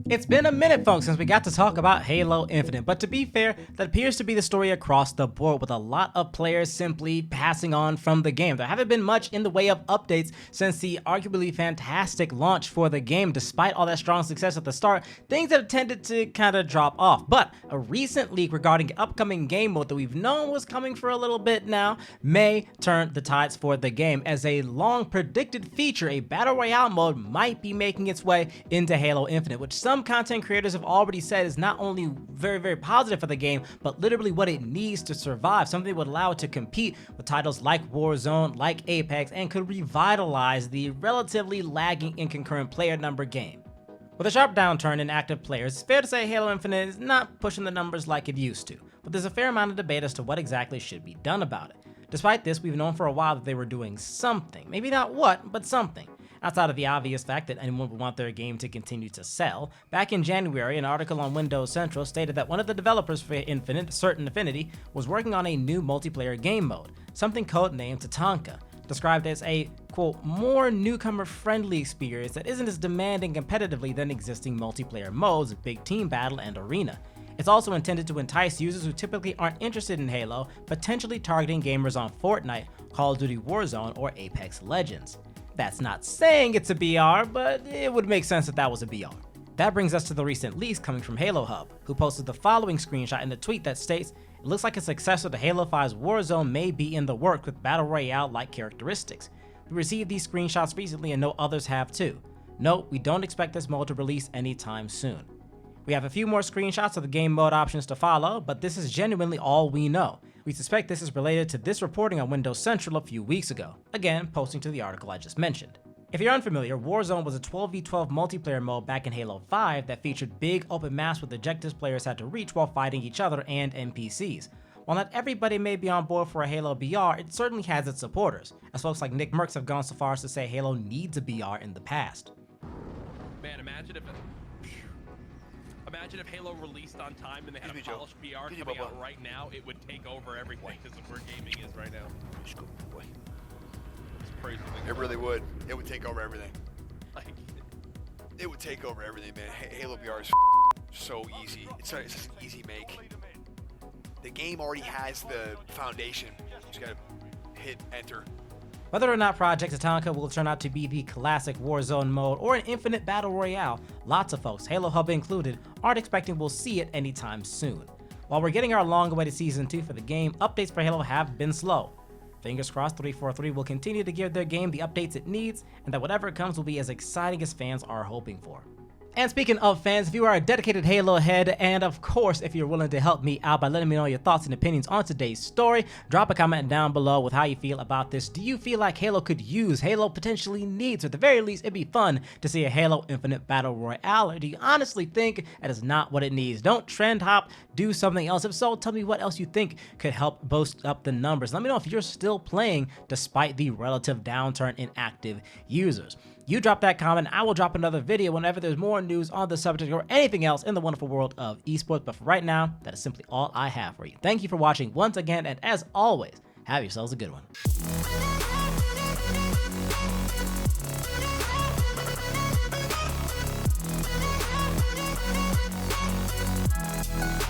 It's been a minute, folks, since we got to talk about Halo Infinite, but to be fair, that appears to be the story across the board, with a lot of players simply passing on from the game. There haven't been much in the way of updates since the arguably fantastic launch for the game. Despite all that strong success at the start, things have tended to kind of drop off. But a recent leak regarding upcoming game mode that we've known was coming for a little bit now may turn the tides for the game, as a long predicted feature, a Battle Royale mode, might be making its way into Halo Infinite, which some content creators have already said is not only very positive for the game, but literally what it needs to survive, something that would allow it to compete with titles like Warzone, like Apex, and could revitalize the relatively lagging and concurrent player number game. With a sharp downturn in active players, it's fair to say Halo Infinite is not pushing the numbers like it used to, but there's a fair amount of debate as to what exactly should be done about it. Despite this, we've known for a while that they were doing something, maybe not what, but something. Outside of the obvious fact that anyone would want their game to continue to sell, back in January, an article on Windows Central stated that one of the developers for Infinite, Certain Affinity, was working on a new multiplayer game mode, something codenamed Tatanka, described as a, quote, more newcomer-friendly experience that isn't as demanding competitively than existing multiplayer modes, Big Team Battle, and Arena. It's also intended to entice users who typically aren't interested in Halo, potentially targeting gamers on Fortnite, Call of Duty Warzone, or Apex Legends. That's not saying it's a BR, but it would make sense that that was a BR. That brings us to the recent leaks coming from Halo Hub, who posted the following screenshot in the tweet that states, "It looks like a successor to Halo 5's Warzone may be in the works with Battle Royale-like characteristics. We received these screenshots recently and know others have too. Note, we don't expect this mode to release anytime soon." We have a few more screenshots of the game mode options to follow, but this is genuinely all we know. We suspect this is related to this reporting on Windows Central a few weeks ago, again posting to the article I just mentioned. If you're unfamiliar, Warzone was a 12v12 multiplayer mode back in Halo 5 that featured big open maps with objectives players had to reach while fighting each other and NPCs. While not everybody may be on board for a Halo BR, it certainly has its supporters, as folks like Nick Merckx have gone so far as to say Halo needs a BR in the past. Man, imagine if Halo released on time and they had a polished BR coming out right now, it would take over everything because of where gaming is right now. It's crazy. It really would. It would take over everything. It would take over everything, man. Halo BR is so easy. It's just an easy make. The game already has the foundation. You just gotta hit enter. Whether or not Project Tatanka will turn out to be the classic Warzone mode or an infinite battle royale, lots of folks, Halo Hub included, aren't expecting we'll see it anytime soon. While we're getting our long-awaited Season 2 for the game, updates for Halo have been slow. Fingers crossed 343 will continue to give their game the updates it needs, and that whatever comes will be as exciting as fans are hoping for. And speaking of fans, if you are a dedicated Halo head, and of course if you're willing to help me out by letting me know your thoughts and opinions on today's story, drop a comment down below with how you feel about this. Do you feel like Halo could use, Halo potentially needs, or at the very least it'd be fun to see a Halo Infinite Battle Royale, or do you honestly think that is not what it needs? Don't trend hop, do something else. If so, tell me what else you think could help boost up the numbers. Let me know if you're still playing despite the relative downturn in active users. You drop that comment, I will drop another video whenever there's more news on the subject or anything else in the wonderful world of esports. But for right now, that is simply all I have for you. Thank you for watching once again, and as always, have yourselves a good one.